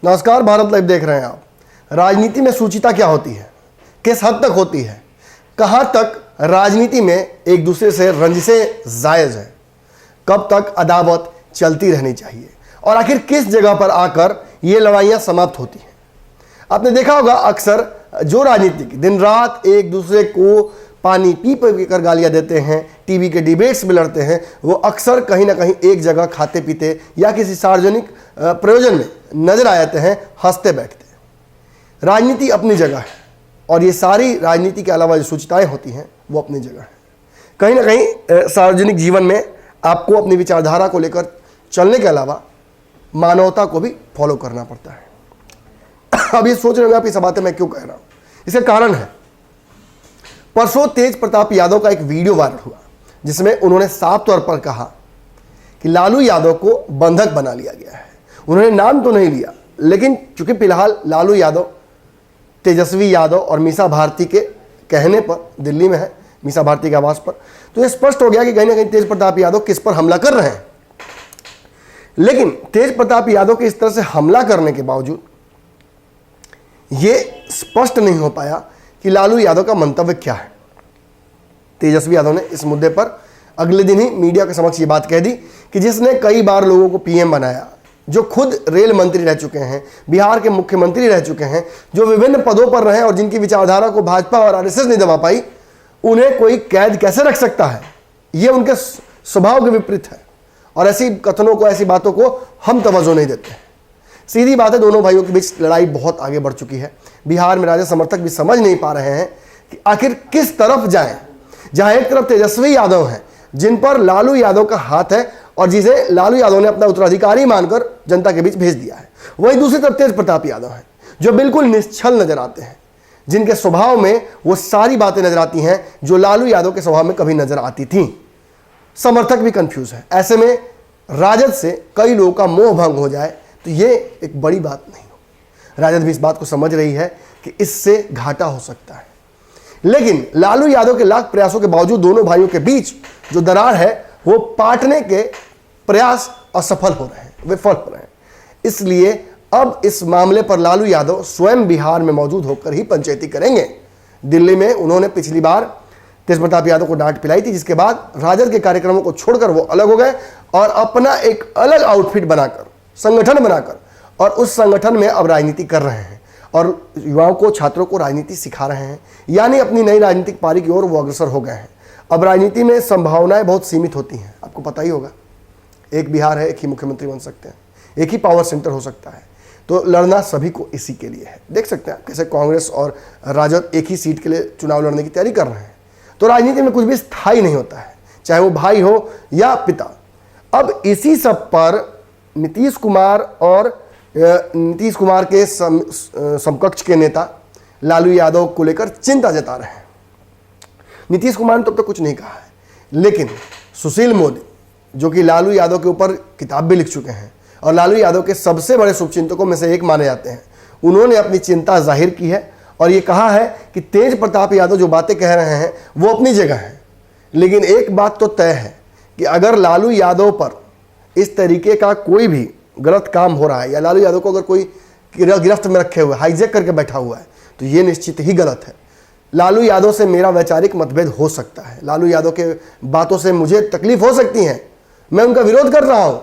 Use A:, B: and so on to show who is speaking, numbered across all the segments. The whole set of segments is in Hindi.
A: नमस्कार, भारत लाइव देख रहे हैं आप। राजनीति में सूचिता क्या होती है, किस हद तक होती है, कहां तक राजनीति में एक दूसरे से रंजिशें जायज है, कब तक अदावत चलती रहनी चाहिए और आखिर किस जगह पर आकर ये लड़ाइयां समाप्त होती हैं। आपने देखा होगा अक्सर जो राजनीतिक दिन रात एक दूसरे को पानी पी कर गालियां देते हैं, टीवी के डिबेट्स में लड़ते हैं, वो अक्सर कहीं ना कहीं एक जगह खाते पीते या किसी सार्वजनिक प्रयोजन में नजर आ जाते हैं, हंसते बैठते हैं। राजनीति अपनी जगह है और ये सारी राजनीति के अलावा जो सूचिताएं होती हैं वो अपनी जगह है। कहीं ना कहीं सार्वजनिक जीवन में आपको अपनी विचारधारा को लेकर चलने के अलावा मानवता को भी फॉलो करना पड़ता है। अब ये सोच रहे होंगे आप ये सब बातें मैं क्यों कह रहा हूं, इसका कारण है परसों तेज प्रताप यादव का एक वीडियो वायरल हुआ जिसमें उन्होंने साफ तौर पर कहा कि लालू यादव को बंधक बना लिया गया है। उन्होंने नाम तो नहीं लिया, लेकिन चूंकि फिलहाल लालू यादव तेजस्वी यादव और मीसा भारती के कहने पर दिल्ली में है, मीसा भारती के आवास पर, तो यह स्पष्ट हो गया कि कहीं ना कहीं तेज प्रताप यादव किस पर हमला कर रहे हैं। लेकिन तेज प्रताप यादव के इस तरह से हमला करने के बावजूद यह स्पष्ट नहीं हो पाया कि लालू यादव का मंतव्य क्या है। तेजस्वी यादव ने इस मुद्दे पर अगले दिन ही मीडिया के समक्ष ये बात कह दी कि जिसने कई बार लोगों को पीएम बनाया, जो खुद रेल मंत्री रह चुके हैं, बिहार के मुख्यमंत्री रह चुके हैं, जो विभिन्न पदों पर रहे और जिनकी विचारधारा को भाजपा और आरएसएस नहीं दबा पाई, उन्हें कोई कैद कैसे रख सकता है। ये उनके स्वभाव के विपरीत है और ऐसी कथनों को, ऐसी बातों को हम तवज्जो नहीं देते हैं। सीधी बात है, दोनों भाइयों के बीच लड़ाई बहुत आगे बढ़ चुकी है। बिहार में राजद समर्थक भी समझ नहीं पा रहे हैं कि आखिर किस तरफ जाएं। जहां एक तरफ तेजस्वी यादव हैं जिन पर लालू यादव का हाथ है और जिसे लालू यादव ने अपना उत्तराधिकारी मानकर जनता के बीच भेज दिया है, वहीं दूसरी तरफ तेज प्रताप यादव हैं जो बिल्कुल निश्चल नजर आते हैं, जिनके स्वभाव में वो सारी बातें नजर आती हैं जो लालू यादव के स्वभाव में कभी नजर आती थी। समर्थक भी कंफ्यूज है। ऐसे में राजद से कई लोगों का मोह भंग हो जाए तो ये एक बड़ी बात नहीं हो। राजद भी इस बात को समझ रही है कि इससे घाटा हो सकता है, लेकिन लालू यादव के लाख प्रयासों के बावजूद दोनों भाइयों के बीच जो दरार है वो पाटने के प्रयास असफल हो रहे हैं, विफल हो रहे हैं। इसलिए अब इस मामले पर लालू यादव स्वयं बिहार में मौजूद होकर ही पंचायती करेंगे। दिल्ली में उन्होंने पिछली बार तेज प्रताप यादव को डांट पिलाई थी, जिसके बाद राजद के कार्यक्रमों को छोड़कर वो अलग हो गए और अपना एक अलग आउटफिट बनाकर, संगठन बनाकर, और उस संगठन में अब राजनीति कर रहे हैं और युवाओं को, छात्रों को राजनीति सिखा रहे हैं। यानी अपनी नई राजनीतिक पारी की ओर वो अग्रसर हो गए हैं। अब राजनीति में संभावनाएं बहुत सीमित होती हैं, आपको पता ही होगा। एक बिहार है, एक ही मुख्यमंत्री बन सकते हैं, एक ही पावर सेंटर हो सकता है, तो लड़ना सभी को इसी के लिए है। देख सकते हैं कैसे कांग्रेस और राजद एक ही सीट के लिए चुनाव लड़ने की तैयारी कर रहे हैं। तो राजनीति में कुछ भी स्थायी नहीं होता है, चाहे वो भाई हो या पिता। अब इसी सब पर नीतीश कुमार के समकक्ष के नेता लालू यादव को लेकर चिंता जता रहे हैं। नीतीश कुमार ने तो अब तक कुछ नहीं कहा है, लेकिन सुशील मोदी जो कि लालू यादव के ऊपर किताब भी लिख चुके हैं और लालू यादव के सबसे बड़े शुभचिंतकों में से एक माने जाते हैं, उन्होंने अपनी चिंता जाहिर की है और ये कहा है कि तेज प्रताप यादव जो बातें कह रहे हैं वो अपनी जगह है। लेकिन एक बात तो तय है कि अगर लालू यादव पर इस तरीके का कोई भी गलत काम हो रहा है या लालू यादव को अगर कोई गिरफ्त में रखे हुए, हाईजैक करके बैठा हुआ है, तो ये निश्चित ही गलत है। लालू यादव से मेरा वैचारिक मतभेद हो सकता है, लालू यादव के बातों से मुझे तकलीफ हो सकती है, मैं उनका विरोध कर रहा हूं,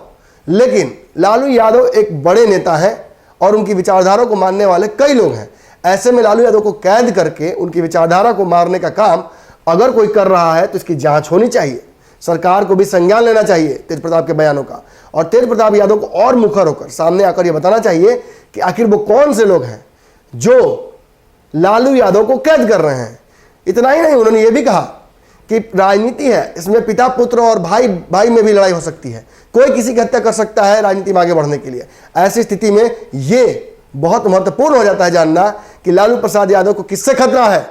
A: लेकिन लालू यादव एक बड़े नेता हैं और उनकी विचारधारा को मानने वाले कई लोग हैं। ऐसे में लालू यादव को कैद करके उनकी विचारधारा को मारने का काम अगर कोई कर रहा है तो इसकी जांच होनी चाहिए। सरकार को भी संज्ञान लेना चाहिए तेज प्रताप के बयानों का और तेज प्रताप यादव को और मुखर होकर सामने आकर यह बताना चाहिए कि आखिर वो कौन से लोग हैं जो लालू यादव को कैद कर रहे हैं। इतना ही नहीं, उन्होंने ये भी कहा कि राजनीति है, इसमें पिता पुत्र और भाई भाई में भी लड़ाई हो सकती है, कोई किसी की हत्या कर सकता है राजनीति में आगे बढ़ने के लिए। ऐसी स्थिति में ये बहुत महत्वपूर्ण हो जाता है जानना कि लालू प्रसाद यादव को किससे खतरा है,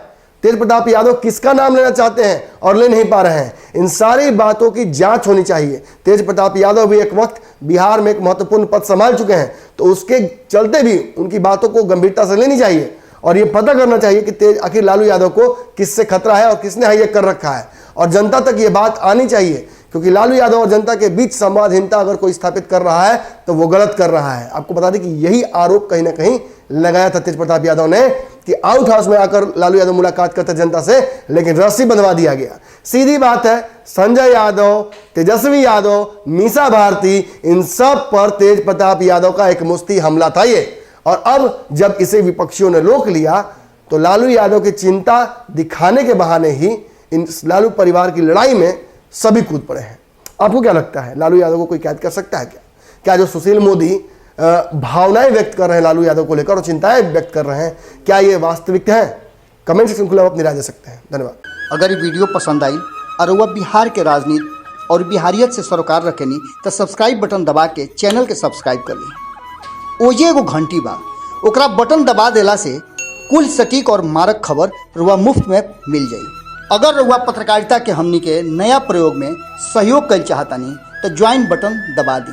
A: तेज प्रताप यादव किसका नाम लेना चाहते हैं और ले नहीं पा रहे हैं। इन सारी बातों की जांच होनी चाहिए। तेज प्रताप यादव भी एक वक्त बिहार में एक महत्वपूर्ण पद संभाल चुके हैं, तो उसके चलते भी उनकी बातों को गंभीरता से लेनी चाहिए और ये पता करना चाहिए कि आखिर लालू यादव को किससे खतरा है और किसने हाईजैक कर रखा है। और जनता तक ये बात आनी चाहिए क्योंकि लालू यादव और जनता के बीच संवादहीनता अगर कोई स्थापित कर रहा है तो वो गलत कर रहा है। आपको बता दें कि यही आरोप कहीं ना कहीं लगाया था तेज प्रताप यादव ने कि आउट हाउस में आकर लालू यादव मुलाकात करते जनता से, लेकिन रस्सी बंधवा दिया गया। सीधी बात है, संजय यादव, तेजस्वी यादव, मीसा भारती, इन सब पर तेज प्रताप यादव का एक मुश्ती हमला था ये। और अब जब इसे विपक्षियों ने रोक लिया तो लालू यादव की चिंता दिखाने के बहाने ही इन लालू परिवार की लड़ाई में सभी कूद पड़े हैं। आपको क्या लगता है, लालू यादव को कोई कैद कर सकता है क्या? क्या जो सुशील मोदी भावनाएं व्यक्त कर रहे हैं लालू यादव को लेकर और चिंताएं व्यक्त कर रहे हैं, क्या ये वास्तविक है? कमेंट सेक्शन खुला अपनी राय दे सकते हैं। धन्यवाद।
B: अगर ये वीडियो पसंद आई और वह बिहार के राजनीति और बिहारियत से सरोकार रखेनी तो सब्सक्राइब बटन दबा के चैनल के सब्सक्राइब कर ली। ओजे एगो घंटी बा, ओकरा बटन दबा देला से कुल सटीक और मारक खबर रुआ मुफ्त में मिल जाई। अगर रुआ पत्रकारिता के हमनी के नया प्रयोग में सहयोग कर चाहतानी तो ज्वाइन बटन दबा दी।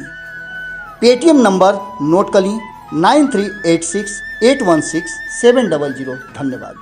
B: पेटीएम नंबर नोट कर ली 9386816700। धन्यवाद।